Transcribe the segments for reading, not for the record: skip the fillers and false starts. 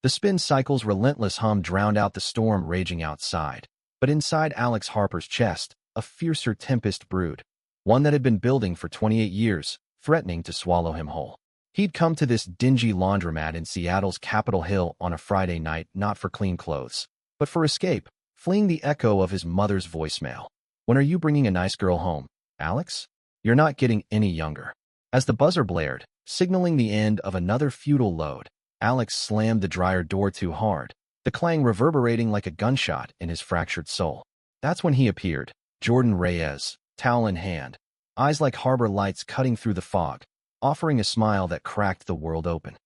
The spin cycle's relentless hum drowned out the storm raging outside. But inside Alex Harper's chest, a fiercer tempest brewed, one that had been building for 28 years, threatening to swallow him whole. He'd come to this dingy laundromat in Seattle's Capitol Hill on a Friday night not for clean clothes, but for escape, fleeing the echo of his mother's voicemail. "When are you bringing a nice girl home, Alex? You're not getting any younger." As the buzzer blared, signaling the end of another futile load, Alex slammed the dryer door too hard, the clang reverberating like a gunshot in his fractured soul. That's when he appeared, Jordan Reyes, towel in hand, eyes like harbor lights cutting through the fog, offering a smile that cracked the world open.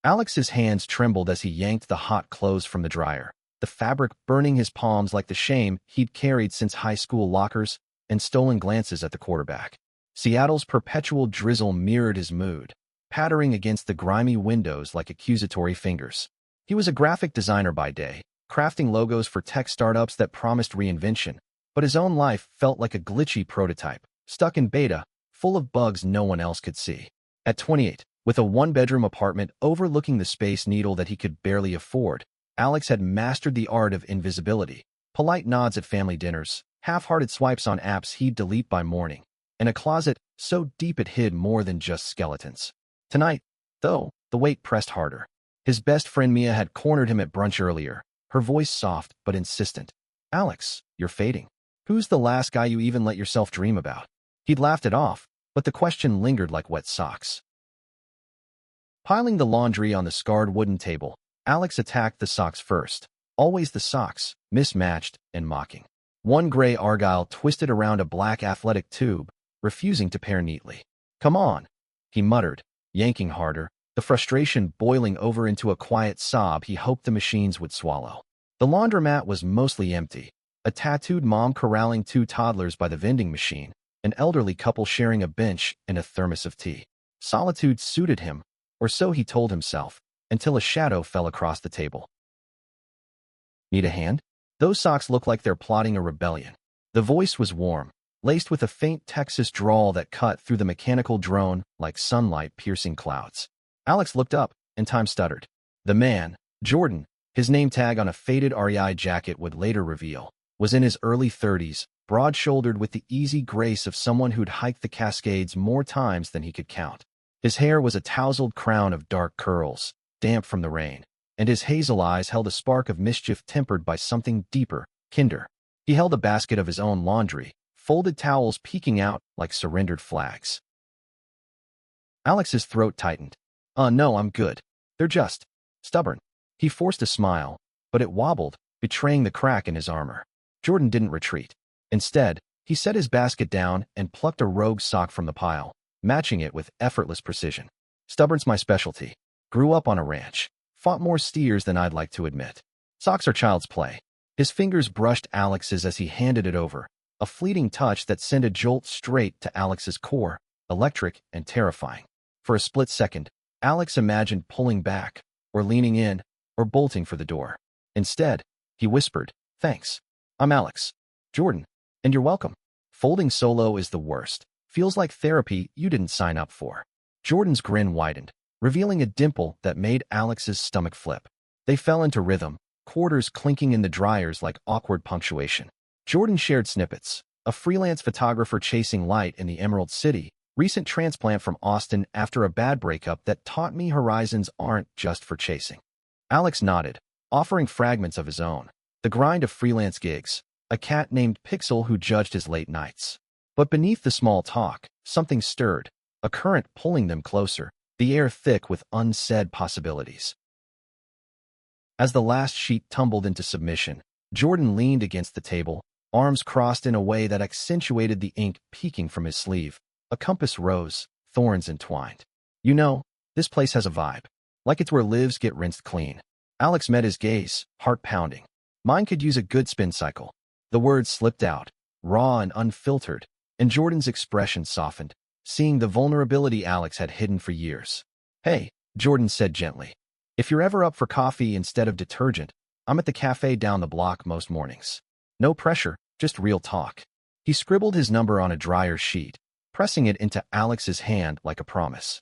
Alex's hands trembled as he yanked the hot clothes from the dryer, the fabric burning his palms like the shame he'd carried since high school lockers and stolen glances at the quarterback. Seattle's perpetual drizzle mirrored his mood, pattering against the grimy windows like accusatory fingers. He was a graphic designer by day, crafting logos for tech startups that promised reinvention, but his own life felt like a glitchy prototype, stuck in beta, full of bugs no one else could see. At 28, with a one-bedroom apartment overlooking the Space Needle that he could barely afford, Alex had mastered the art of invisibility, polite nods at family dinners, half-hearted swipes on apps he'd delete by morning, and a closet so deep it hid more than just skeletons. Tonight, though, the weight pressed harder. His best friend Mia had cornered him at brunch earlier, her voice soft but insistent. "Alex, you're fading. Who's the last guy you even let yourself dream about?" He'd laughed it off, but the question lingered like wet socks. Piling the laundry on the scarred wooden table, Alex attacked the socks first. Always the socks, mismatched and mocking. One gray argyle twisted around a black athletic tube, refusing to pair neatly. "Come on," he muttered, yanking harder, the frustration boiling over into a quiet sob he hoped the machines would swallow. The laundromat was mostly empty, a tattooed mom corralling two toddlers by the vending machine, an elderly couple sharing a bench and a thermos of tea. Solitude suited him, or so he told himself, until a shadow fell across the table. "Need a hand?" Those socks look like they're plotting a rebellion. The voice was warm, laced with a faint Texas drawl that cut through the mechanical drone like sunlight piercing clouds. Alex looked up, and time stuttered. The man, Jordan, his name tag on a faded REI jacket would later reveal, was in his early 30s, broad-shouldered with the easy grace of someone who'd hiked the Cascades more times than he could count. His hair was a tousled crown of dark curls, damp from the rain, and his hazel eyes held a spark of mischief tempered by something deeper, kinder. He held a basket of his own laundry, folded towels peeking out like surrendered flags. Alex's throat tightened. No, I'm good. They're just stubborn." He forced a smile, but it wobbled, betraying the crack in his armor. Jordan didn't retreat. Instead, he set his basket down and plucked a rogue sock from the pile, matching it with effortless precision. "Stubborn's my specialty. Grew up on a ranch. Fought more steers than I'd like to admit. Socks are child's play." His fingers brushed Alex's as he handed it over, a fleeting touch that sent a jolt straight to Alex's core, electric and terrifying. For a split second, Alex imagined pulling back, or leaning in, or bolting for the door. Instead, he whispered, "Thanks. I'm Alex. Jordan. And you're welcome." Folding solo is the worst. Feels like therapy you didn't sign up for. Jordan's grin widened, revealing a dimple that made Alex's stomach flip. They fell into rhythm, quarters clinking in the dryers like awkward punctuation. Jordan shared snippets. A freelance photographer chasing light in the Emerald City, recent transplant from Austin after a bad breakup that taught me horizons aren't just for chasing. Alex nodded, offering fragments of his own. The grind of freelance gigs, a cat named Pixel who judged his late nights. But beneath the small talk, something stirred, a current pulling them closer, the air thick with unsaid possibilities. As the last sheet tumbled into submission, Jordan leaned against the table, arms crossed in a way that accentuated the ink peeking from his sleeve. A compass rose, thorns entwined. "You know, this place has a vibe. Like it's where lives get rinsed clean." Alex met his gaze, heart pounding. "Mine could use a good spin cycle." The words slipped out, raw and unfiltered, and Jordan's expression softened, seeing the vulnerability Alex had hidden for years. "Hey," Jordan said gently. "If you're ever up for coffee instead of detergent, I'm at the cafe down the block most mornings. No pressure, just real talk." He scribbled his number on a dryer sheet, pressing it into Alex's hand like a promise.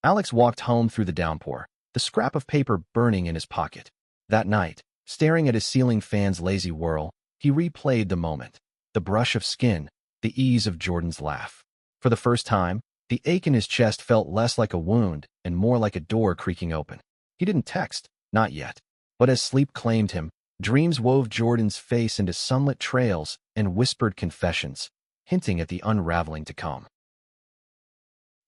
Alex walked home through the downpour, the scrap of paper burning in his pocket. That night, staring at his ceiling fan's lazy whirl, he replayed the moment. The brush of skin, the ease of Jordan's laugh. For the first time, the ache in his chest felt less like a wound and more like a door creaking open. He didn't text, not yet. But as sleep claimed him, dreams wove Jordan's face into sunlit trails and whispered confessions, hinting at the unraveling to come.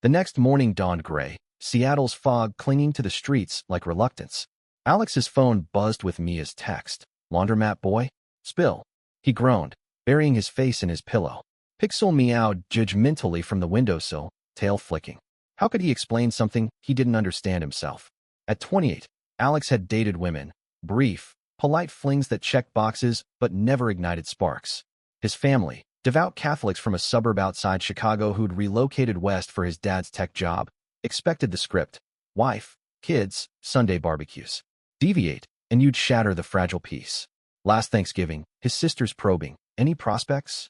The next morning dawned gray, Seattle's fog clinging to the streets like reluctance. Alex's phone buzzed with Mia's text. "Laundromat boy? Spill." He groaned, burying his face in his pillow. Pixel meowed judgmentally from the windowsill, tail flicking. How could he explain something he didn't understand himself? At 28, Alex had dated women, brief, polite flings that checked boxes but never ignited sparks. His family, devout Catholics from a suburb outside Chicago who'd relocated west for his dad's tech job, expected the script: wife, kids, Sunday barbecues. Deviate, and you'd shatter the fragile peace. Last Thanksgiving, his sister's probing, "Any prospects?"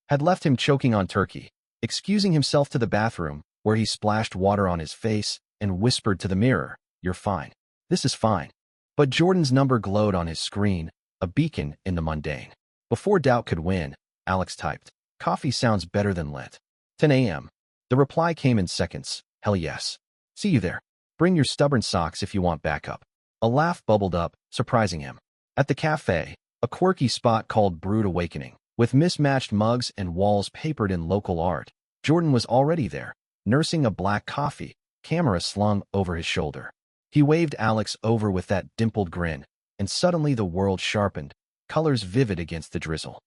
had left him choking on turkey, excusing himself to the bathroom, where he splashed water on his face and whispered to the mirror, "You're fine. This is fine." But Jordan's number glowed on his screen, a beacon in the mundane. Before doubt could win, Alex typed, "Coffee sounds better than lit." 10 a.m. The reply came in seconds, "Hell yes. See you there. Bring your stubborn socks if you want backup." A laugh bubbled up, surprising him. At the cafe, a quirky spot called Brewed Awakening, with mismatched mugs and walls papered in local art, Jordan was already there, nursing a black coffee, camera slung over his shoulder. He waved Alex over with that dimpled grin, and suddenly the world sharpened, colors vivid against the drizzle.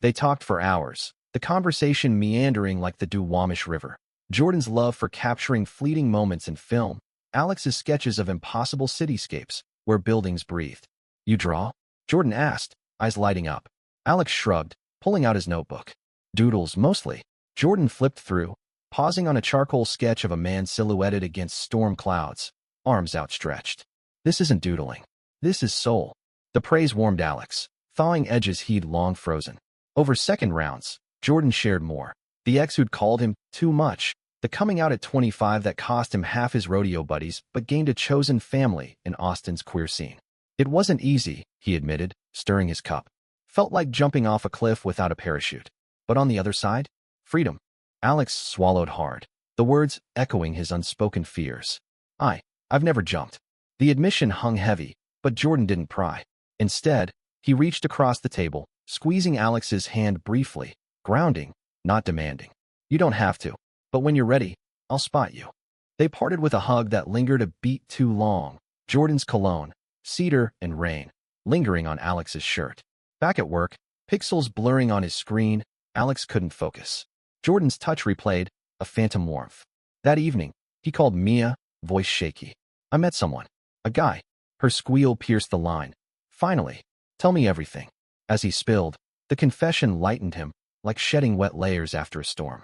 They talked for hours, the conversation meandering like the Duwamish River. Jordan's love for capturing fleeting moments in film, Alex's sketches of impossible cityscapes where buildings breathed. "You draw?" Jordan asked, eyes lighting up. Alex shrugged, pulling out his notebook. "Doodles, mostly." Jordan flipped through, pausing on a charcoal sketch of a man silhouetted against storm clouds, arms outstretched. "This isn't doodling. This is soul." The praise warmed Alex, thawing edges he'd long frozen. Over second rounds, Jordan shared more. The ex who'd called him too much, the coming out at 25 that cost him half his rodeo buddies but gained a chosen family in Austin's queer scene. "It wasn't easy," he admitted, stirring his cup. "Felt like jumping off a cliff without a parachute. But on the other side, freedom." Alex swallowed hard, the words echoing his unspoken fears. I've never jumped." The admission hung heavy, but Jordan didn't pry. Instead, he reached across the table, squeezing Alex's hand briefly, grounding, not demanding. "You don't have to, but when you're ready, I'll spot you." They parted with a hug that lingered a beat too long, Jordan's cologne, cedar and rain, lingering on Alex's shirt. Back at work, pixels blurring on his screen, Alex couldn't focus. Jordan's touch replayed, a phantom warmth. That evening, he called Mia, voice shaky. "I met someone. A guy." Her squeal pierced the line. "Finally, tell me everything." As he spilled, the confession lightened him, like shedding wet layers after a storm.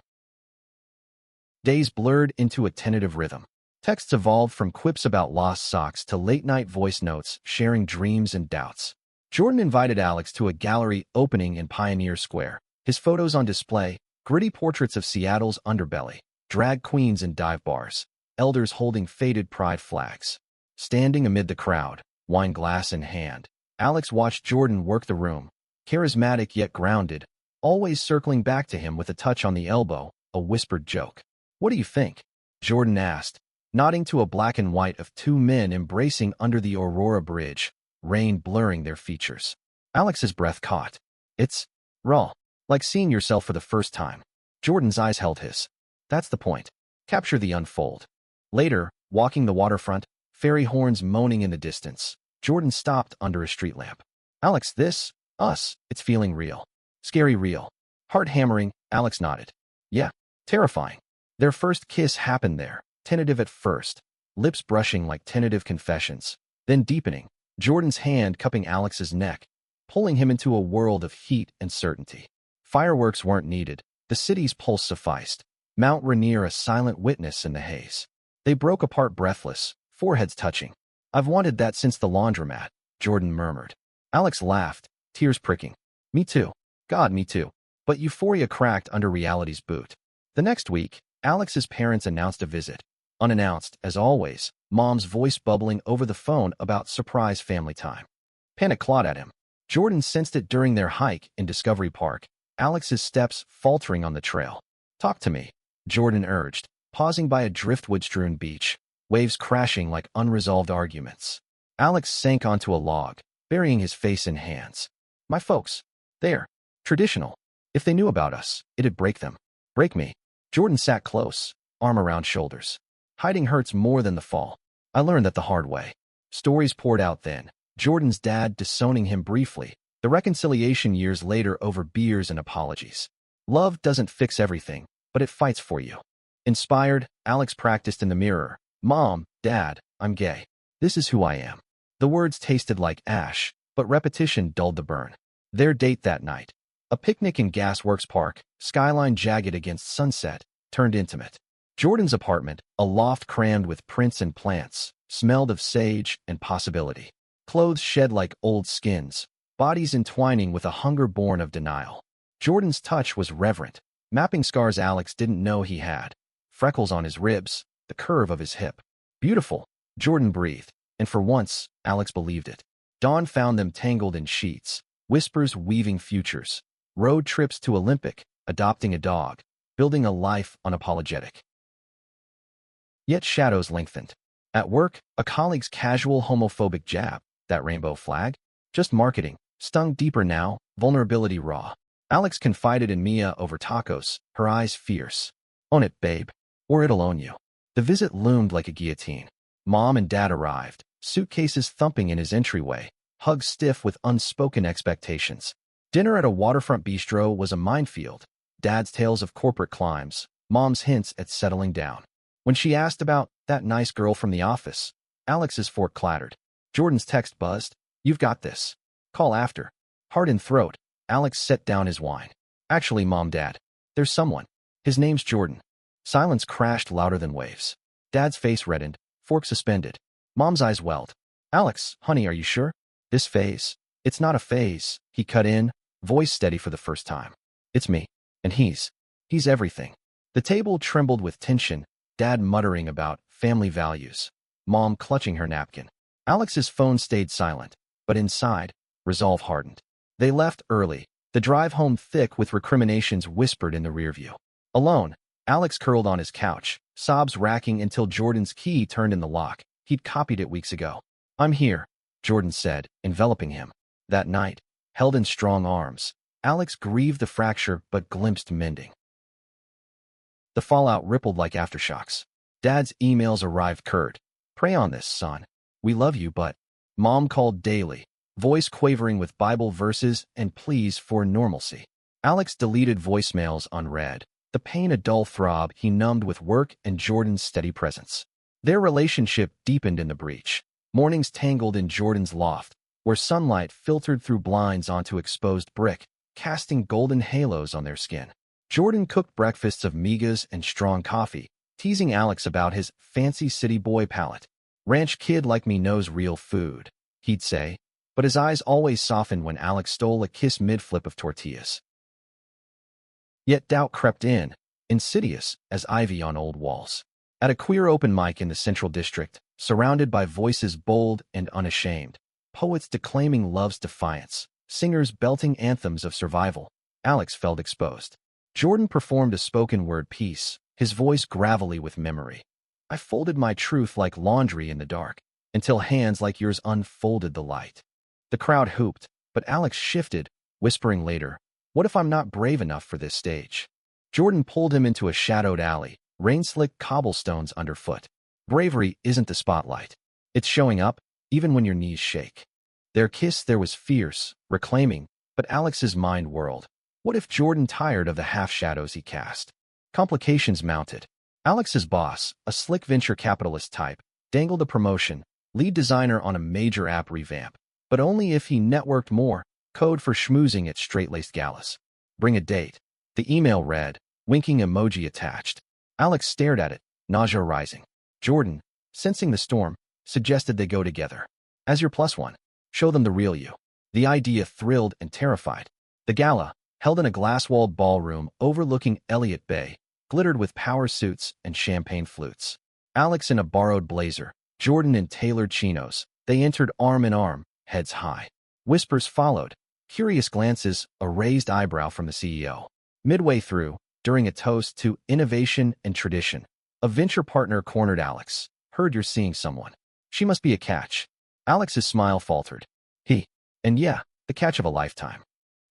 Days blurred into a tentative rhythm. Texts evolved from quips about lost socks to late-night voice notes sharing dreams and doubts. Jordan invited Alex to a gallery opening in Pioneer Square. His photos on display, gritty portraits of Seattle's underbelly, drag queens in dive bars, elders holding faded pride flags. Standing amid the crowd, wine glass in hand, Alex watched Jordan work the room, charismatic yet grounded, always circling back to him with a touch on the elbow, a whispered joke. "What do you think?" Jordan asked, nodding to a black and white of two men embracing under the Aurora Bridge, rain blurring their features. Alex's breath caught. "It's raw, like seeing yourself for the first time." Jordan's eyes held his. "That's the point. Capture the unfold." Later, walking the waterfront, ferry horns moaning in the distance, Jordan stopped under a street lamp. "Alex, this, us, it's feeling real. Scary real." Heart hammering, Alex nodded. "Yeah, terrifying." Their first kiss happened there, tentative at first, lips brushing like tentative confessions, then deepening, Jordan's hand cupping Alex's neck, pulling him into a world of heat and certainty. Fireworks weren't needed, the city's pulse sufficed, Mount Rainier a silent witness in the haze. They broke apart breathless, foreheads touching. "I've wanted that since the laundromat," Jordan murmured. Alex laughed, tears pricking. "Me too. God, me too." But euphoria cracked under reality's boot. The next week, Alex's parents announced a visit. Unannounced, as always, Mom's voice bubbling over the phone about surprise family time. Panic clawed at him. Jordan sensed it during their hike in Discovery Park, Alex's steps faltering on the trail. "Talk to me," Jordan urged, pausing by a driftwood-strewn beach, waves crashing like unresolved arguments. Alex sank onto a log, burying his face in hands. "My folks, they're traditional. If they knew about us, it'd break them. Break me." Jordan sat close, arm around shoulders. "Hiding hurts more than the fall. I learned that the hard way." Stories poured out then, Jordan's dad disowning him briefly, the reconciliation years later over beers and apologies. Love doesn't fix everything, but it fights for you. Inspired, Alex practiced in the mirror. "Mom, Dad, I'm gay. This is who I am." The words tasted like ash, but repetition dulled the burn. Their date that night, a picnic in Gasworks Park, skyline jagged against sunset, turned intimate. Jordan's apartment, a loft crammed with prints and plants, smelled of sage and possibility. Clothes shed like old skins, bodies entwining with a hunger born of denial. Jordan's touch was reverent, mapping scars Alex didn't know he had. Freckles on his ribs, the curve of his hip. "Beautiful," Jordan breathed, and for once, Alex believed it. Dawn found them tangled in sheets, whispers weaving futures. Road trips to Olympic, adopting a dog, building a life unapologetic. Yet shadows lengthened. At work, a colleague's casual homophobic jab, that rainbow flag, just marketing, stung deeper now, vulnerability raw. Alex confided in Mia over tacos, her eyes fierce. "Own it, babe, or it'll own you." The visit loomed like a guillotine. Mom and Dad arrived, suitcases thumping in his entryway, hugs stiff with unspoken expectations. Dinner at a waterfront bistro was a minefield. Dad's tales of corporate climbs, Mom's hints at settling down. When she asked about that nice girl from the office, Alex's fork clattered. Jordan's text buzzed. "You've got this. Call after." Heart in throat, Alex set down his wine. "Actually, Mom, Dad, there's someone. His name's Jordan." Silence crashed louder than waves. Dad's face reddened, fork suspended. Mom's eyes welled. "Alex, honey, are you sure? This phase, it's not a phase," he cut in, voice steady for the first time. "It's me. And he's everything." The table trembled with tension, Dad muttering about family values, Mom clutching her napkin. Alex's phone stayed silent, but inside, resolve hardened. They left early, the drive home thick with recriminations whispered in the rearview. Alone, Alex curled on his couch, sobs racking until Jordan's key turned in the lock. He'd copied it weeks ago. "I'm here," Jordan said, enveloping him. That night, held in strong arms, Alex grieved the fracture but glimpsed mending. The fallout rippled like aftershocks. Dad's emails arrived curt. "Pray on this, son. We love you, but..." Mom called daily, voice quavering with Bible verses and pleas for normalcy. Alex deleted voicemails unread, the pain a dull throb he numbed with work and Jordan's steady presence. Their relationship deepened in the breach. Mornings tangled in Jordan's loft, where sunlight filtered through blinds onto exposed brick, casting golden halos on their skin. Jordan cooked breakfasts of migas and strong coffee, teasing Alex about his fancy city boy palate. "Ranch kid like me knows real food," he'd say, but his eyes always softened when Alex stole a kiss mid-flip of tortillas. Yet doubt crept in, insidious as ivy on old walls. At a queer open mic in the Central District, surrounded by voices bold and unashamed, poets declaiming love's defiance, singers belting anthems of survival, Alex felt exposed. Jordan performed a spoken-word piece, his voice gravelly with memory. "I folded my truth like laundry in the dark, until hands like yours unfolded the light." The crowd hooped, but Alex shifted, whispering later, "What if I'm not brave enough for this stage?" Jordan pulled him into a shadowed alley, rain-slicked cobblestones underfoot. Bravery isn't the spotlight. It's showing up, even when your knees shake. Their kiss there was fierce, reclaiming, but Alex's mind whirled. What if Jordan tired of the half-shadows he cast? Complications mounted. Alex's boss, a slick venture capitalist type, dangled a promotion, lead designer on a major app revamp, but only if he networked more, code for schmoozing at straight-laced galas. "Bring a date." The email read, winking emoji attached. Alex stared at it, nausea rising. Jordan, sensing the storm, suggested they go together. "As your plus one, show them the real you." The idea thrilled and terrified. The gala, held in a glass-walled ballroom overlooking Elliott Bay, glittered with power suits and champagne flutes. Alex in a borrowed blazer, Jordan in tailored chinos. They entered arm in arm, heads high. Whispers followed, curious glances, a raised eyebrow from the CEO. Midway through, during a toast to innovation and tradition, a venture partner cornered Alex. Heard you're seeing someone. She must be a catch. Alex's smile faltered. And yeah, the catch of a lifetime.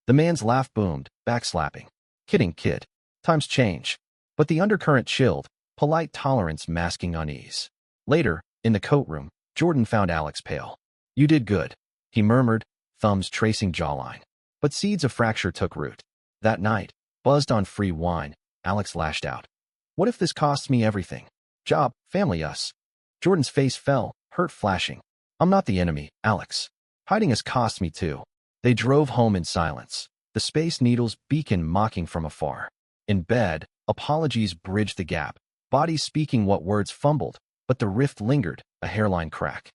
The man's laugh boomed, backslapping. Kidding, kid. Times change. But the undercurrent chilled, polite tolerance masking unease. Later, in the coat room, Jordan found Alex pale. You did good, he murmured, thumbs tracing jawline. But seeds of fracture took root. That night, buzzed on free wine, Alex lashed out. What if this costs me everything? Job, family, us. Jordan's face fell, hurt flashing. I'm not the enemy, Alex. Hiding us cost me too. They drove home in silence, the Space Needle's beacon mocking from afar. In bed, apologies bridged the gap, bodies speaking what words fumbled, but the rift lingered, a hairline crack.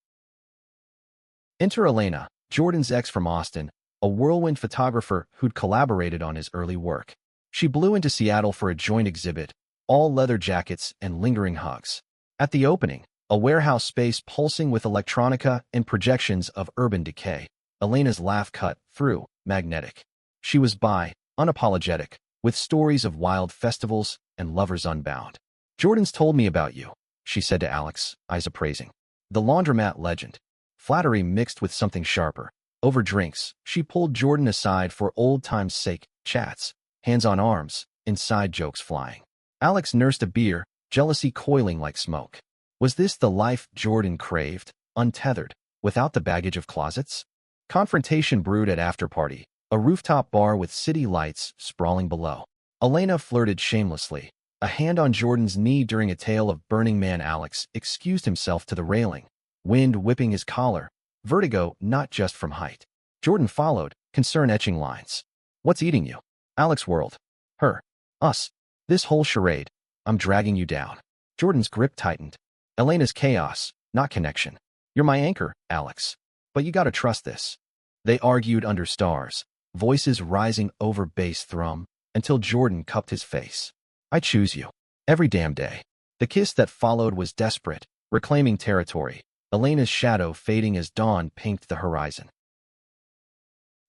Enter Elena, Jordan's ex from Austin, a whirlwind photographer who'd collaborated on his early work. She blew into Seattle for a joint exhibit, all leather jackets and lingering hugs. At the opening, a warehouse space pulsing with electronica and projections of urban decay, Elena's laugh cut through, magnetic. She was unapologetic, with stories of wild festivals and lovers unbound. Jordan's told me about you, she said to Alex, eyes appraising. The Laundromat legend. Flattery mixed with something sharper. Over drinks, she pulled Jordan aside for old time's sake, chats, hands on arms, inside jokes flying. Alex nursed a beer, jealousy coiling like smoke. Was this the life Jordan craved, untethered, without the baggage of closets? Confrontation brewed at after-party, a rooftop bar with city lights sprawling below. Elena flirted shamelessly, a hand on Jordan's knee during a tale of Burning Man. Alex excused himself to the railing, wind whipping his collar, vertigo not just from height. Jordan followed, concern etching lines. What's eating you? Alex whirled. Her. Us. This whole charade. I'm dragging you down. Jordan's grip tightened. Elena's chaos, not connection. You're my anchor, Alex. But you gotta trust this. They argued under stars, voices rising over bass thrum, until Jordan cupped his face. I choose you. Every damn day. The kiss that followed was desperate, reclaiming territory, Elena's shadow fading as dawn pinked the horizon.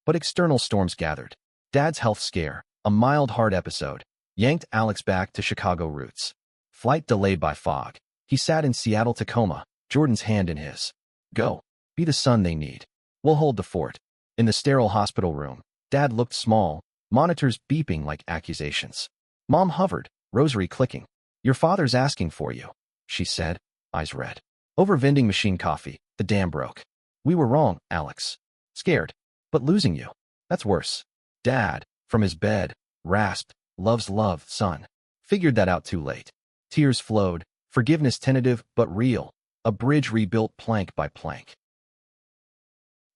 But external storms gathered. Dad's health scare, a mild heart episode, yanked Alex back to Chicago roots. Flight delayed by fog. He sat in Seattle-Tacoma, Jordan's hand in his. Go. Be the son they need. We'll hold the fort. In the sterile hospital room, Dad looked small, monitors beeping like accusations. Mom hovered, rosary clicking. Your father's asking for you, she said, eyes red. Over vending machine coffee, the dam broke. We were wrong, Alex. Scared. But losing you. That's worse. Dad, from his bed, rasped, love's love, son. Figured that out too late. Tears flowed, forgiveness tentative but real, a bridge rebuilt plank by plank.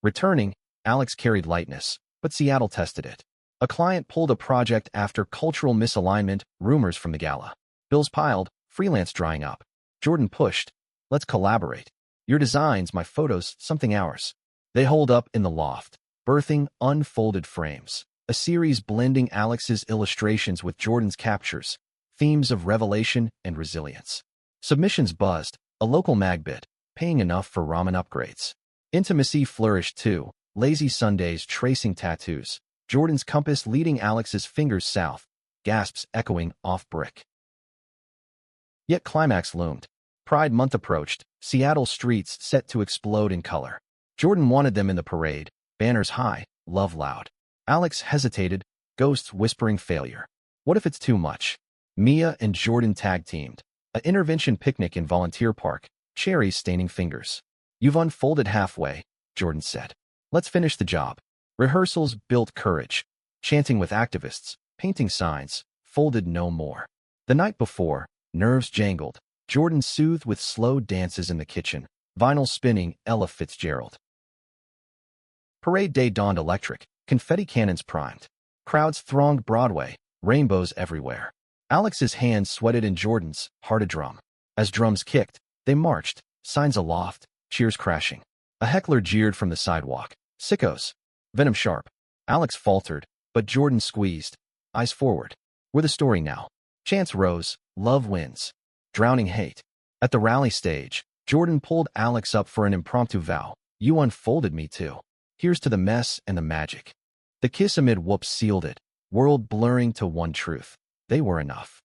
Returning, Alex carried lightness, but Seattle tested it. A client pulled a project after cultural misalignment, rumors from the gala. Bills piled, freelance drying up. Jordan pushed. Let's collaborate. Your designs, my photos, something ours. They hold up in the loft, birthing unfolded frames. A series blending Alex's illustrations with Jordan's captures, themes of revelation and resilience. Submissions buzzed, a local magbit, paying enough for ramen upgrades. Intimacy flourished too, lazy Sundays tracing tattoos, Jordan's compass leading Alex's fingers south, gasps echoing off brick. Yet climax loomed. Pride Month approached, Seattle streets set to explode in color. Jordan wanted them in the parade, banners high, love loud. Alex hesitated, ghosts whispering failure. What if it's too much? Mia and Jordan tag-teamed. An intervention picnic in Volunteer Park, cherries staining fingers. You've unfolded halfway, Jordan said. Let's finish the job. Rehearsals built courage. Chanting with activists, painting signs, folded no more. The night before, nerves jangled. Jordan soothed with slow dances in the kitchen, vinyl spinning Ella Fitzgerald. Parade day dawned electric, confetti cannons primed. Crowds thronged Broadway, rainbows everywhere. Alex's hands sweated in Jordan's, heart a drum. As drums kicked, they marched, signs aloft, cheers crashing. A heckler jeered from the sidewalk. Sickos. Venom sharp. Alex faltered, but Jordan squeezed. Eyes forward. We're the story now. Chants rose. Love wins. Drowning hate. At the rally stage, Jordan pulled Alex up for an impromptu vow. You unfolded me too. Here's to the mess and the magic. The kiss amid whoops sealed it, world blurring to one truth. They were enough.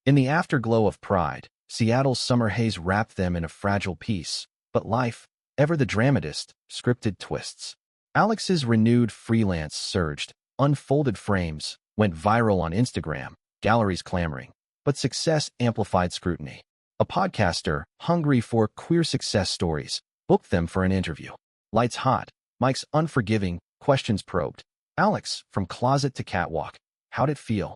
In the afterglow of pride, Seattle's summer haze wrapped them in a fragile peace, but life, ever the dramatist, scripted twists. Alex's renewed freelance surged, unfolded frames, went viral on Instagram, galleries clamoring, but success amplified scrutiny. A podcaster, hungry for queer success stories, booked them for an interview. Lights hot, mics unforgiving, questions probed. Alex, from closet to catwalk, how'd it feel?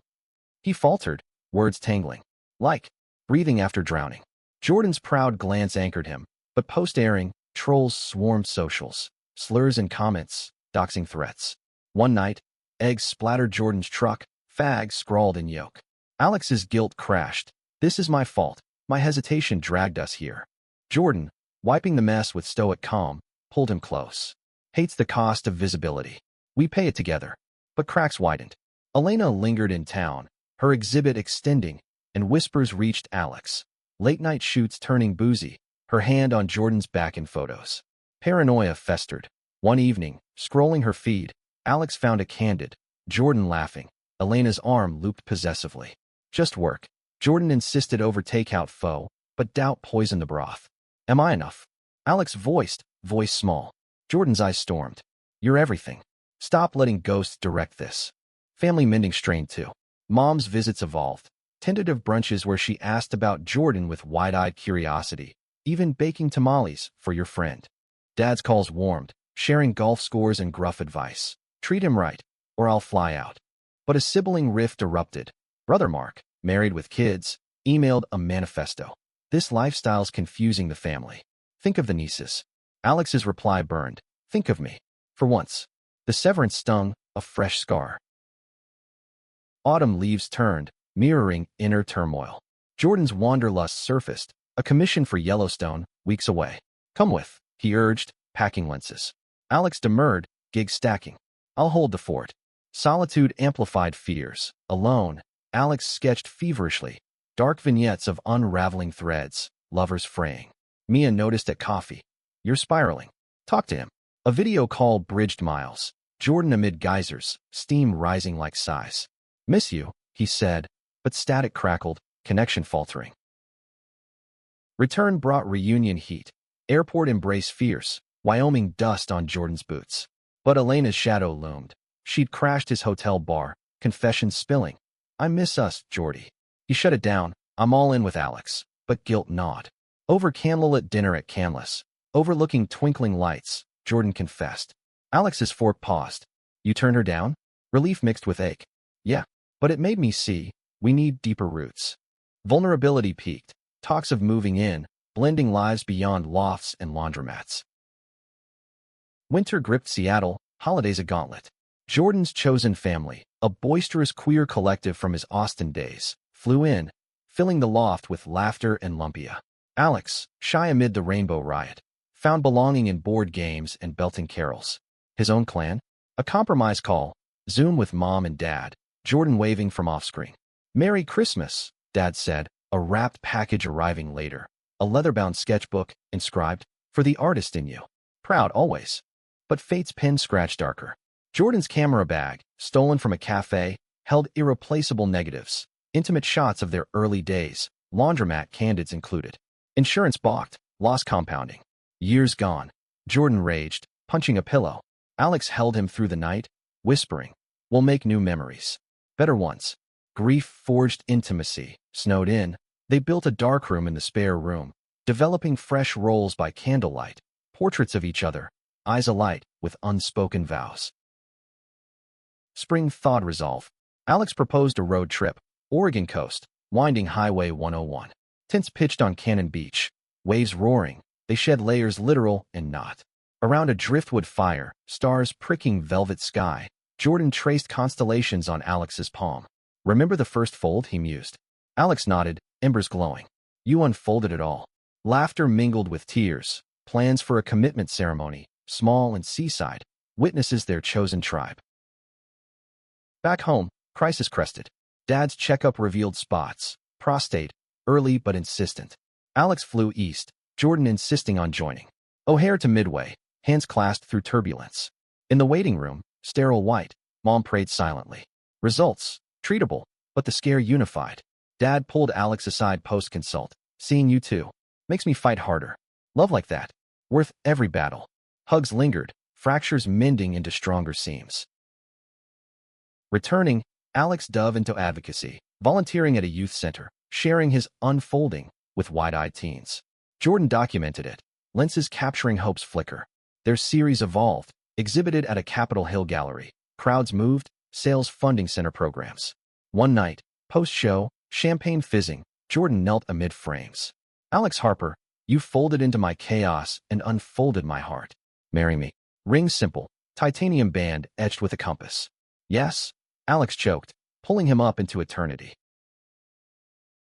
He faltered, words tangling. Like breathing after drowning. Jordan's proud glance anchored him, but post-airing, trolls swarmed socials. Slurs and comments, doxing threats. One night, eggs splattered Jordan's truck, fag scrawled in yoke. Alex's guilt crashed. This is my fault. My hesitation dragged us here. Jordan, wiping the mess with stoic calm, pulled him close. Hates the cost of visibility. We pay it together. But cracks widened. Elena lingered in town, her exhibit extending, and whispers reached Alex. Late-night shoots turning boozy, her hand on Jordan's back in photos. Paranoia festered. One evening, scrolling her feed, Alex found a candid, Jordan laughing, Elena's arm looped possessively. Just work. Jordan insisted over takeout foe, but doubt poisoned the broth. Am I enough? Alex voiced, voice small. Jordan's eyes stormed. You're everything. Stop letting ghosts direct this. Family mending strained too. Mom's visits evolved. Tentative brunches where she asked about Jordan with wide-eyed curiosity. Even baking tamales for your friend. Dad's calls warmed, sharing golf scores and gruff advice. Treat him right, or I'll fly out. But a sibling rift erupted. Brother Mark, married with kids, emailed a manifesto. This lifestyle's confusing the family. Think of the nieces. Alex's reply burned. Think of me. For once. The severance stung, a fresh scar. Autumn leaves turned, mirroring inner turmoil. Jordan's wanderlust surfaced, a commission for Yellowstone, weeks away. Come with, he urged, packing lenses. Alex demurred, gig stacking. I'll hold the fort. Solitude amplified fears. Alone, Alex sketched feverishly, dark vignettes of unraveling threads, lovers fraying. Mia noticed at coffee. You're spiraling. Talk to him. A video call bridged miles. Jordan amid geysers, steam rising like sighs. Miss you, he said, but static crackled, connection faltering. Return brought reunion heat. Airport embrace fierce, Wyoming dust on Jordan's boots. But Elena's shadow loomed. She'd crashed his hotel bar, confessions spilling. I miss us, Jordy. He shut it down. I'm all in with Alex, but guilt gnawed. Over candlelit dinner at Canlis, overlooking twinkling lights, Jordan confessed. Alex's fork paused. You turned her down? Relief mixed with ache. Yeah, but it made me see, we need deeper roots. Vulnerability peaked. Talks of moving in, blending lives beyond lofts and laundromats. Winter gripped Seattle, holidays a gauntlet. Jordan's chosen family, a boisterous queer collective from his Austin days, flew in, filling the loft with laughter and lumpia. Alex, shy amid the rainbow riot, found belonging in board games and belting carols. His own clan? A compromise call, Zoom with mom and dad, Jordan waving from off-screen. Merry Christmas, Dad said, a wrapped package arriving later. A leather-bound sketchbook, inscribed, for the artist in you. Proud always. But fate's pen scratched darker. Jordan's camera bag, stolen from a cafe, held irreplaceable negatives, intimate shots of their early days, laundromat candids included. Insurance balked, loss compounding. Years gone. Jordan raged, punching a pillow. Alex held him through the night, whispering, we'll make new memories. Better ones. Grief forged intimacy. Snowed in, they built a darkroom in the spare room, developing fresh roles by candlelight, portraits of each other, eyes alight with unspoken vows. Spring thawed resolve. Alex proposed a road trip, Oregon coast, winding Highway 101. Tents pitched on Cannon Beach, waves roaring, they shed layers literal and not. Around a driftwood fire, stars pricking velvet sky, Jordan traced constellations on Alex's palm. Remember the first fold, he mused. Alex nodded, embers glowing. You unfolded it all. Laughter mingled with tears, plans for a commitment ceremony, small and seaside, witnesses their chosen tribe. Back home, crisis crested. Dad's checkup revealed spots, prostate, early but insistent. Alex flew east, Jordan insisting on joining. O'Hare to Midway, hands clasped through turbulence. In the waiting room, sterile white, Mom prayed silently. Results, treatable, but the scare unified. Dad pulled Alex aside post-consult. Seeing you too. Makes me fight harder. Love like that. Worth every battle. Hugs lingered, fractures mending into stronger seams. Returning, Alex dove into advocacy, volunteering at a youth center, sharing his unfolding with wide-eyed teens. Jordan documented it, lenses capturing hope's flicker. Their series evolved, exhibited at a Capitol Hill gallery. Crowds moved, sales funding center programs. One night, post-show, champagne fizzing, Jordan knelt amid frames. Alex Harper, you folded into my chaos and unfolded my heart. Marry me. Ring simple, titanium band etched with a compass. Yes, Alex choked, pulling him up into eternity.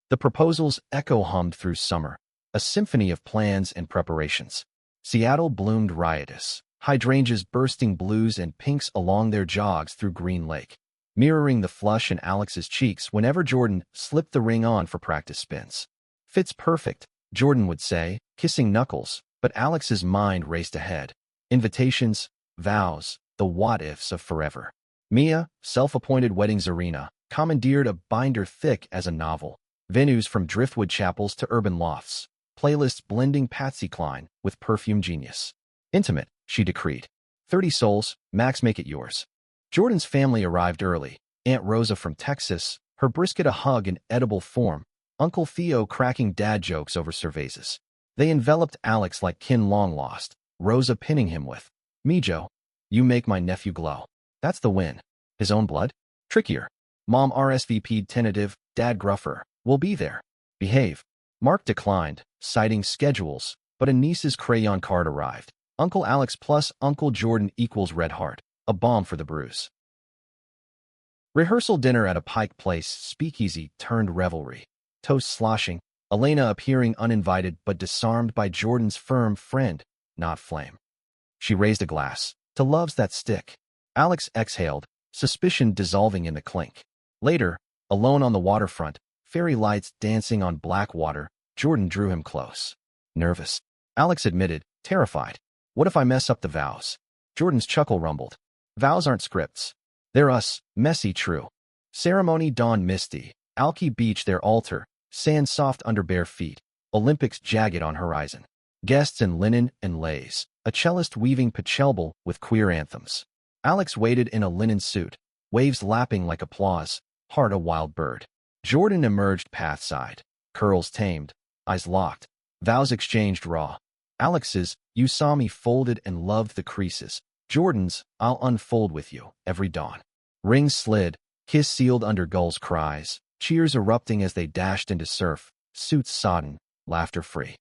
The proposals echo hummed through summer, a symphony of plans and preparations. Seattle bloomed riotous, hydrangeas bursting blues and pinks along their jogs through Green Lake, mirroring the flush in Alex's cheeks whenever Jordan slipped the ring on for practice spins. Fits perfect, Jordan would say, kissing knuckles, but Alex's mind raced ahead. Invitations, vows, the what-ifs of forever. Mia, self-appointed wedding czarina, commandeered a binder thick as a novel. Venues from driftwood chapels to urban lofts. Playlists blending Patsy Cline with perfume genius. Intimate, she decreed. 30 souls, max make it yours. Jordan's family arrived early. Aunt Rosa from Texas, her brisket a hug in edible form. Uncle Theo cracking dad jokes over cervezas. They enveloped Alex like kin long lost, Rosa pinning him with, Mijo, you make my nephew glow. That's the win. His own blood? Trickier. Mom RSVP'd tentative, Dad gruffer, we'll be there. Behave. Mark declined, citing schedules, but a niece's crayon card arrived. Uncle Alex plus Uncle Jordan equals red heart, a balm for the bruise. Rehearsal dinner at a Pike Place speakeasy turned revelry. Toast sloshing, Elena appearing uninvited but disarmed by Jordan's firm friend, not flame. She raised a glass, to loves that stick. Alex exhaled, suspicion dissolving in the clink. Later, alone on the waterfront, fairy lights dancing on black water, Jordan drew him close. Nervous. Alex admitted, terrified. What if I mess up the vows? Jordan's chuckle rumbled. Vows aren't scripts. They're us, messy true. Ceremony dawn misty, Alki beach their altar, sand soft under bare feet, Olympics jagged on horizon. Guests in linen and lace, a cellist weaving pachelbel with queer anthems. Alex waited in a linen suit, waves lapping like applause, heart a wild bird. Jordan emerged pathside, curls tamed, eyes locked, vows exchanged raw. Alex's, you saw me folded and loved the creases. Jordan's, I'll unfold with you, every dawn. Rings slid, kiss sealed under gulls' cries, cheers erupting as they dashed into surf, suits sodden, laughter free.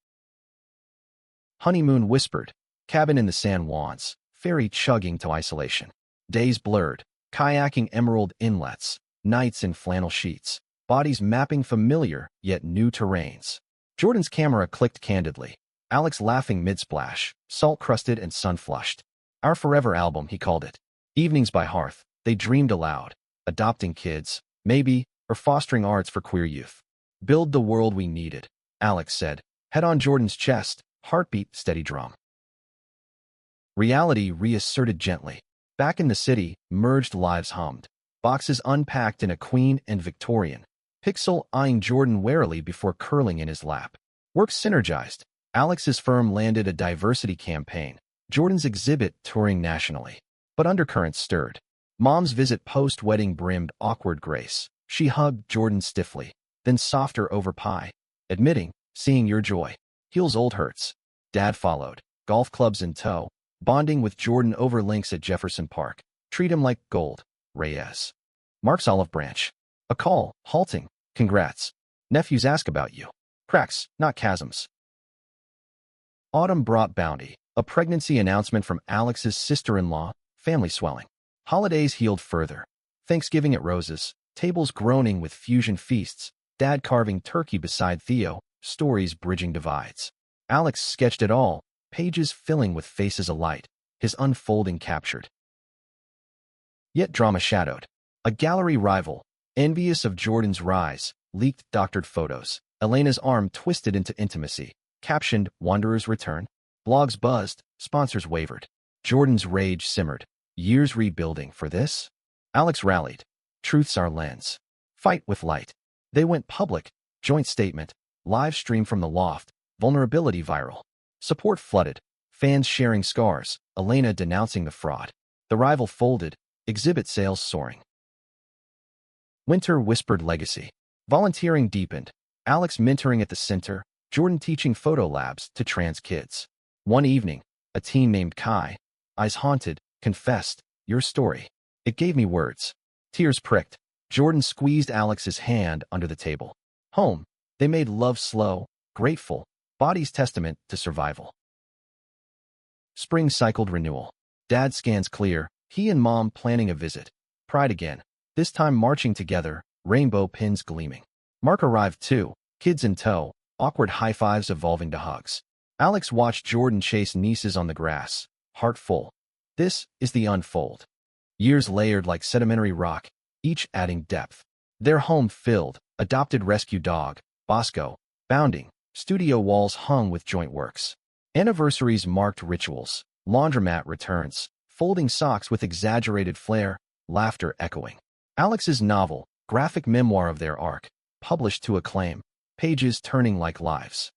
Honeymoon whispered, cabin in the San Juans, ferry chugging to isolation. Days blurred, kayaking emerald inlets, nights in flannel sheets, bodies mapping familiar yet new terrains. Jordan's camera clicked candidly, Alex laughing mid-splash, salt-crusted and sun-flushed. Our forever album, he called it. Evenings by hearth, they dreamed aloud, adopting kids, maybe, or fostering arts for queer youth. Build the world we needed, Alex said, head on Jordan's chest, heartbeat steady drum. Reality reasserted gently. Back in the city, merged lives hummed. Boxes unpacked in a Queen and Victorian. Pixel eyeing Jordan warily before curling in his lap. Work synergized. Alex's firm landed a diversity campaign. Jordan's exhibit touring nationally. But undercurrents stirred. Mom's visit post-wedding brimmed awkward grace. She hugged Jordan stiffly, then softer over pie, admitting, seeing your joy. Heals old hurts. Dad followed, golf clubs in tow, bonding with Jordan over links at Jefferson Park. Treat him like gold. Reyes. Mark's olive branch. A call, halting. Congrats. Nephews ask about you. Cracks, not chasms. Autumn brought bounty. A pregnancy announcement from Alex's sister-in-law, family swelling. Holidays healed further. Thanksgiving at Rose's, tables groaning with fusion feasts, Dad carving turkey beside Theo, stories bridging divides. Alex sketched it all, pages filling with faces alight, his unfolding captured. Yet drama shadowed. A gallery rival, envious of Jordan's rise, leaked doctored photos. Elena's arm twisted into intimacy. Captioned, Wanderer's Return. Blogs buzzed, sponsors wavered. Jordan's rage simmered. Years rebuilding for this? Alex rallied. Truth's our lens. Fight with light. They went public. Joint statement. Live stream from the loft. Vulnerability viral. Support flooded. Fans sharing scars. Elena denouncing the fraud. The rival folded. Exhibit sales soaring. Winter whispered legacy. Volunteering deepened. Alex mentoring at the center. Jordan teaching photo labs to trans kids. One evening, a teen named Kai, eyes haunted, confessed, your story. It gave me words. Tears pricked. Jordan squeezed Alex's hand under the table. Home. They made love slow, grateful, body's testament to survival. Spring cycled renewal. Dad scans clear, he and Mom planning a visit. Pride again. This time marching together, rainbow pins gleaming. Mark arrived too, kids in tow, awkward high fives evolving to hugs. Alex watched Jordan chase nieces on the grass, heart full. This is the unfold. Years layered like sedimentary rock, each adding depth. Their home filled, adopted rescue dog, Bosco, bounding, studio walls hung with joint works. Anniversaries marked rituals, laundromat returns, folding socks with exaggerated flair, laughter echoing. Alex's novel, graphic memoir of their arc, published to acclaim, pages turning like lives.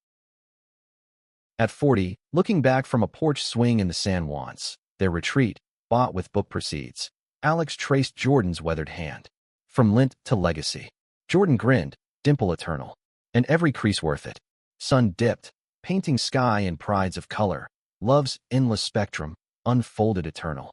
At 40, looking back from a porch swing in the San Juans, their retreat, bought with book proceeds, Alex traced Jordan's weathered hand. From lint to legacy. Jordan grinned, dimple eternal. And every crease worth it. Sun dipped, painting sky in prides of color. Love's endless spectrum, unfolded eternal.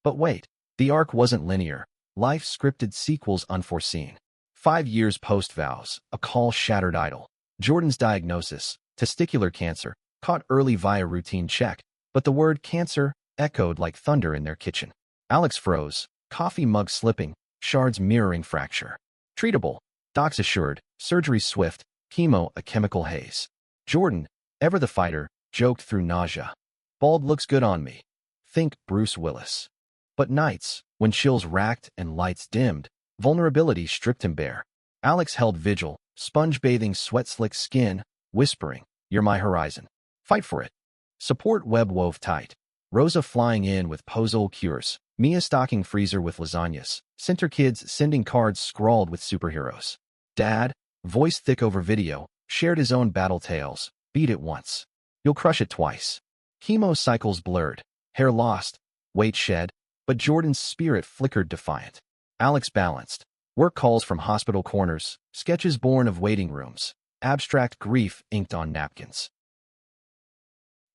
But wait, the arc wasn't linear. Life scripted sequels unforeseen. 5 years post-vows, a call shattered idol. Jordan's diagnosis, testicular cancer, caught early via routine check, but the word cancer echoed like thunder in their kitchen. Alex froze, coffee mug slipping, shards mirroring fracture. Treatable, docs assured, surgery swift, chemo a chemical haze. Jordan, ever the fighter, joked through nausea. Bald looks good on me. Think Bruce Willis. But nights, when chills racked and lights dimmed, vulnerability stripped him bare. Alex held vigil, sponge-bathing sweat-slick skin, whispering, you're my horizon. Fight for it. Support web wove tight. Rosa flying in with Pozole cures. Mia stocking freezer with lasagnas. Center kids sending cards scrawled with superheroes. Dad, voice thick over video, shared his own battle tales. Beat it once. You'll crush it twice. Chemo cycles blurred. Hair lost. Weight shed. But Jordan's spirit flickered defiant. Alex balanced. Work calls from hospital corners. Sketches born of waiting rooms. Abstract grief inked on napkins.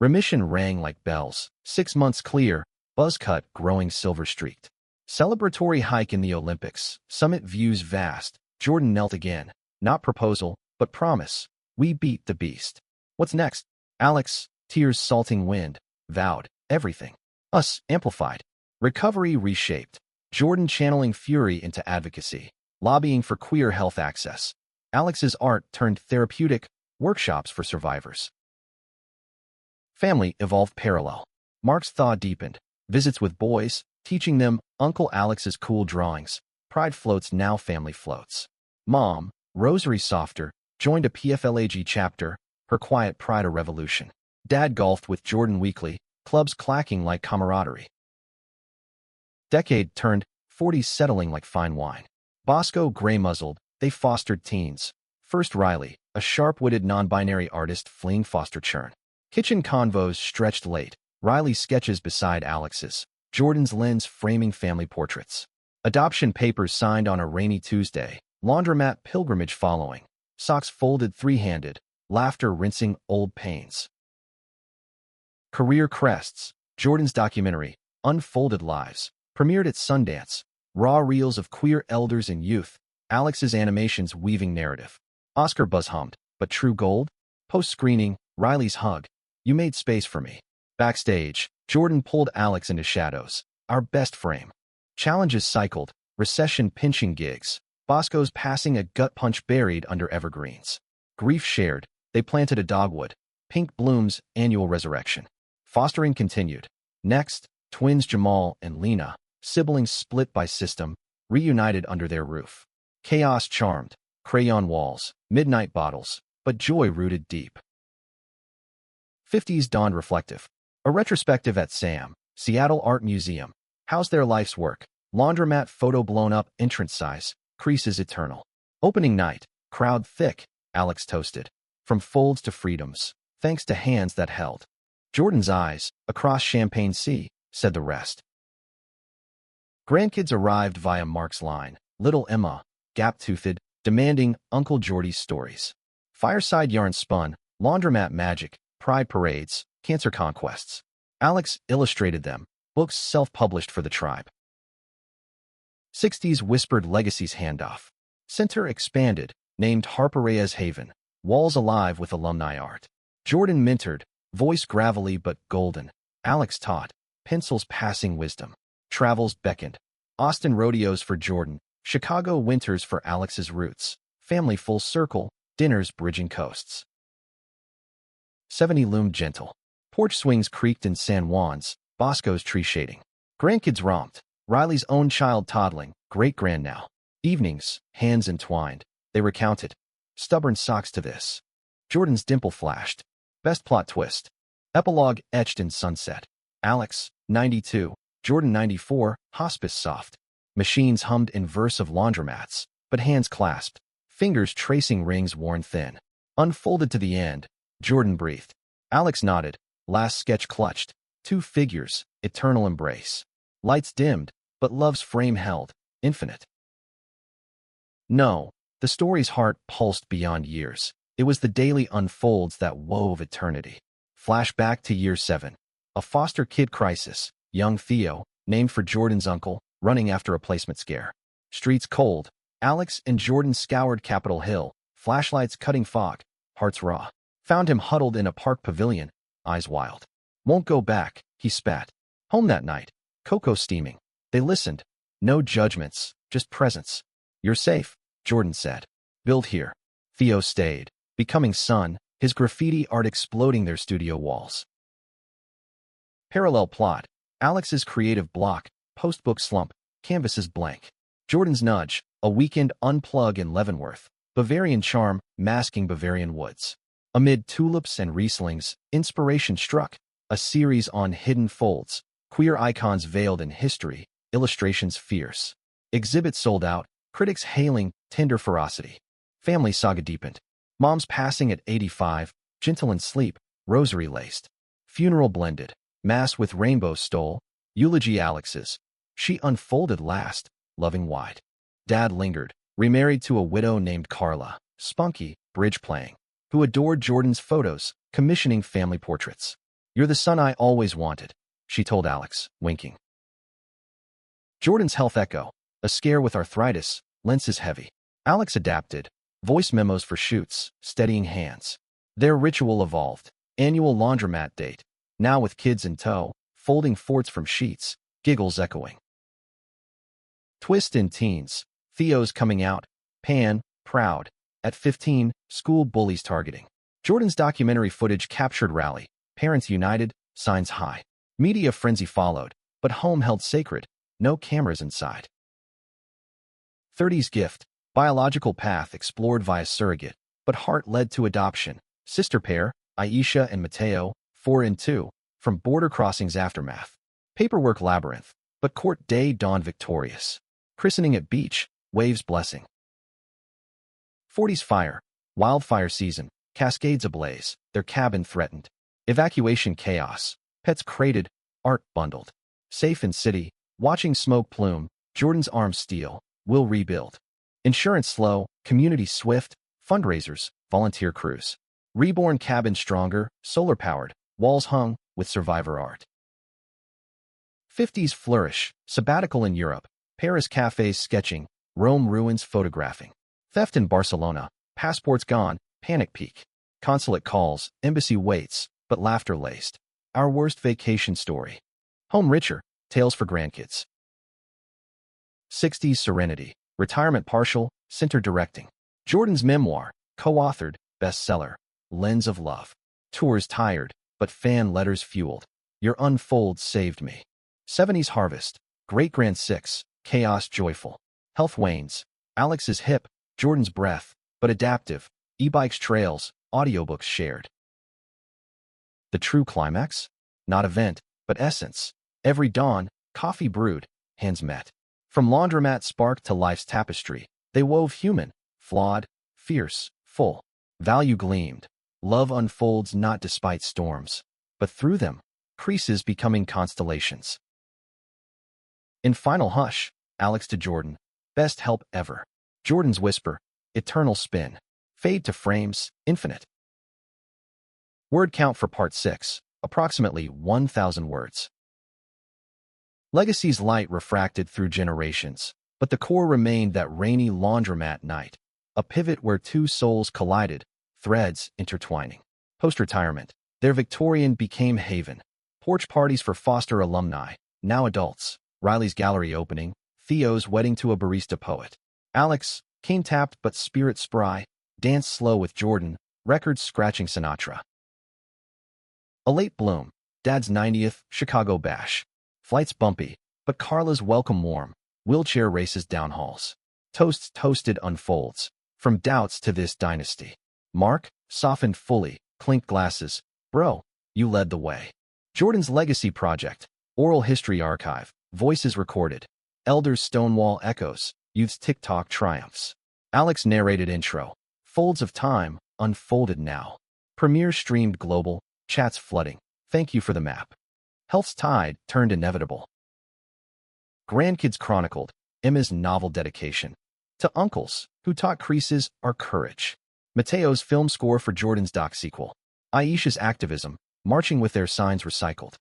Remission rang like bells. 6 months clear. Buzz cut growing silver streaked. Celebratory hike in the Olympics. Summit views vast. Jordan knelt again. Not proposal, but promise. We beat the beast. What's next? Alex, tears salting wind, vowed. Everything. Us, amplified. Recovery reshaped. Jordan channeling fury into advocacy. Lobbying for queer health access. Alex's art turned therapeutic. Workshops for survivors. Family evolved parallel. Mark's thaw deepened. Visits with boys, teaching them Uncle Alex's cool drawings. Pride floats now family floats. Mom, rosary softer, joined a PFLAG chapter, her quiet pride a revolution. Dad golfed with Jordan weekly, clubs clacking like camaraderie. Decade turned, 40s settling like fine wine. Bosco gray-muzzled, they fostered teens. First Riley, a sharp-witted non-binary artist fleeing foster churn. Kitchen convos stretched late. Riley's sketches beside Alex's. Jordan's lens framing family portraits. Adoption papers signed on a rainy Tuesday. Laundromat pilgrimage following. Socks folded three-handed. Laughter rinsing old pains. Career crests. Jordan's documentary, Unfolded Lives, premiered at Sundance. Raw reels of queer elders and youth. Alex's animations weaving narrative. Oscar buzz hummed, but true gold? Post-screening, Riley's hug. You made space for me. Backstage, Jordan pulled Alex into shadows. Our best frame. Challenges cycled, recession pinching gigs. Bosco's passing a gut punch buried under evergreens. Grief shared, they planted a dogwood. Pink blooms, annual resurrection. Fostering continued. Next, twins Jamal and Lena, siblings split by system, reunited under their roof. Chaos charmed, crayon walls, midnight bottles, but joy rooted deep. 50s dawned reflective. A retrospective at SAM, Seattle Art Museum, housed their life's work. Laundromat photo blown up, entrance size, creases eternal. Opening night, crowd thick, Alex toasted. From folds to freedoms, thanks to hands that held. Jordan's eyes, across Champagne Sea, said the rest. Grandkids arrived via Mark's line, little Emma, gap-toothed, demanding Uncle Jordy's stories. Fireside yarn spun, laundromat magic, pride parades, cancer conquests. Alex illustrated them, books self-published for the tribe. 60s whispered legacies handoff. Center expanded, named Harper Reyes Haven, walls alive with alumni art. Jordan mentored, voice gravelly but golden. Alex taught, pencils passing wisdom. Travels beckoned. Austin rodeos for Jordan, Chicago winters for Alex's roots. Family full circle, dinners bridging coasts. 70 loomed gentle. Porch swings creaked in San Juan's, Bosco's tree shading. Grandkids romped, Riley's own child toddling, great-grand now. Evenings, hands entwined, they recounted. Stubborn socks to this. Jordan's dimple flashed. Best plot twist. Epilogue etched in sunset. Alex, 92, Jordan 94, hospice soft. Machines hummed in verse of laundromats, but hands clasped, fingers tracing rings worn thin. Unfolded to the end, Jordan breathed. Alex nodded, last sketch clutched. Two figures, eternal embrace. Lights dimmed, but love's frame held, infinite. No, the story's heart pulsed beyond years. It was the daily unfolds that wove eternity. Flashback to year 7. A foster kid crisis. Young Theo, named for Jordan's uncle, running after a placement scare. Streets cold. Alex and Jordan scoured Capitol Hill, flashlights cutting fog, hearts raw. Found him huddled in a park pavilion, eyes wild. Won't go back, he spat. Home that night, cocoa steaming. They listened. No judgments, just presence. You're safe, Jordan said. Build here. Theo stayed, becoming sun, his graffiti art exploding their studio walls. Parallel plot. Alex's creative block, post-book slump, canvases blank. Jordan's nudge, a weekend unplug in Leavenworth, Bavarian charm masking Bavarian woods. Amid tulips and Rieslings, inspiration struck, a series on hidden folds, queer icons veiled in history, illustrations fierce. Exhibit sold out, critics hailing tender ferocity. Family saga deepened. Mom's passing at 85, gentle in sleep, rosary laced. Funeral blended, mass with rainbow stole, eulogy Alex's. She unfolded last, loving wide. Dad lingered, remarried to a widow named Carla, spunky, bridge playing, who adored Jordan's photos, commissioning family portraits. You're the son I always wanted, she told Alex, winking. Jordan's health echo, a scare with arthritis, lenses heavy. Alex adapted, voice memos for shoots, steadying hands. Their ritual evolved, annual laundromat date, now with kids in tow, folding forts from sheets, giggles echoing. Twist in teens, Theo's coming out, Pan, proud. At 15, school bullies targeting. Jordan's documentary footage captured rally, parents united, signs high. Media frenzy followed, but home held sacred, no cameras inside. 30's gift, biological path explored via surrogate, but heart led to adoption. Sister pair, Aisha and Mateo, 4 and 2, from border crossings aftermath. Paperwork labyrinth, but court day dawned victorious. Christening at beach, waves blessing. 40's fire, wildfire season, cascades ablaze, their cabin threatened. Evacuation chaos, pets crated, art bundled. Safe in city, watching smoke plume, Jordan's arms steel, will rebuild. Insurance slow, community swift, fundraisers, volunteer crews. Reborn cabin stronger, solar-powered, walls hung with survivor art. 50's flourish, sabbatical in Europe, Paris cafes sketching, Rome ruins photographing. Theft in Barcelona, passports gone, panic peak. Consulate calls, embassy waits, but laughter laced. Our worst vacation story. Home richer, tales for grandkids. 60's serenity, retirement partial, center directing. Jordan's memoir, co-authored, bestseller, Lens of Love. Tours tired, but fan letters fueled. Your unfold saved me. 70's harvest, great-grand 6, chaos joyful. Health wanes, Alex's hip, Jordan's breath, but adaptive, e-bikes trails, audiobooks shared. The true climax? Not event, but essence. Every dawn, coffee brewed, hands met. From laundromat spark to life's tapestry, they wove human, flawed, fierce, full. Value gleamed. Love unfolds not despite storms, but through them, creases becoming constellations. In final hush, Alex to Jordan, best help ever. Jordan's whisper, eternal spin. Fade to frames, infinite. Word count for part 6, approximately 1,000 words. Legacy's light refracted through generations, but the core remained that rainy laundromat night, a pivot where two souls collided, threads intertwining. Post-retirement, their Victorian became haven. Porch parties for Foster alumni, now adults. Riley's gallery opening, Theo's wedding to a barista poet. Alex, cane-tapped but spirit spry, danced slow with Jordan, records scratching Sinatra. A late bloom, Dad's 90th, Chicago bash. Flights bumpy, but Carla's welcome warm, wheelchair races down halls. Toasts toasted unfolds, from doubts to this dynasty. Mark, softened fully, clinked glasses. Bro, you led the way. Jordan's legacy project, oral history archive, voices recorded. Elders Stonewall echoes, youth's TikTok triumphs. Alex narrated intro, folds of time, unfolded now. Premiere streamed global, chats flooding. Thank you for the map. Health's tide turned inevitable. Grandkids chronicled, Emma's novel dedication. To uncles, who taught creases our courage. Mateo's film score for Jordan's doc sequel. Aisha's activism, marching with their signs recycled.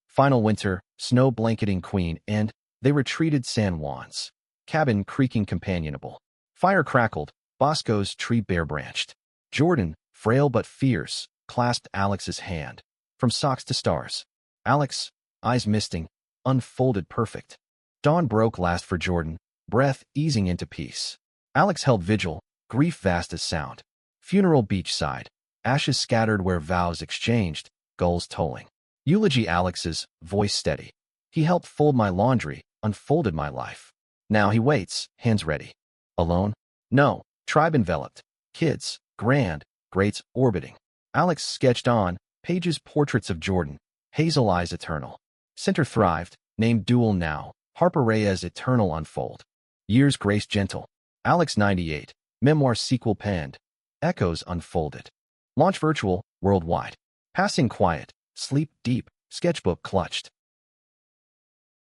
Final winter, snow blanketing Queen, and they retreated San Juan's. Cabin creaking companionable. Fire crackled, Bosco's tree bare-branched. Jordan, frail but fierce, clasped Alex's hand. From socks to stars. Alex, eyes misting, unfolded perfect. Dawn broke last for Jordan, breath easing into peace. Alex held vigil, grief vast as sound. Funeral beachside, ashes scattered where vows exchanged, gulls tolling. Eulogy Alex's, voice steady. He helped fold my laundry, unfolded my life. Now he waits, hands ready. Alone? No, tribe enveloped. Kids, grand, greats orbiting. Alex sketched on, pages portraits of Jordan, hazel eyes eternal. Center thrived, named dual now, Harper Reyes eternal unfold. Years grace gentle. Alex 98, memoir sequel penned. Echoes unfolded. Launch virtual, worldwide. Passing quiet, sleep deep, sketchbook clutched.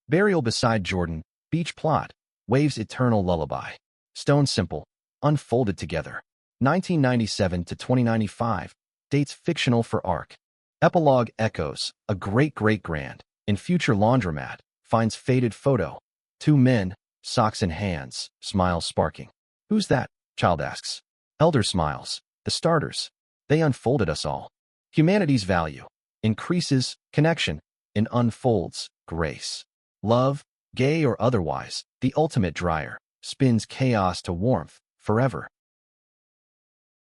Burial beside Jordan, beach plot, waves eternal lullaby. Stone simple, unfolded together. 1997 to 2095, dates fictional for arc. Epilogue echoes, a great-great-grand, in future laundromat, finds faded photo. Two men, socks in hands, smiles sparking. Who's that? Child asks. Elder smiles. The starters. They unfolded us all. Humanity's value. Increases, connection. In unfolds, grace. Love, gay or otherwise, the ultimate dryer, spins chaos to warmth, forever.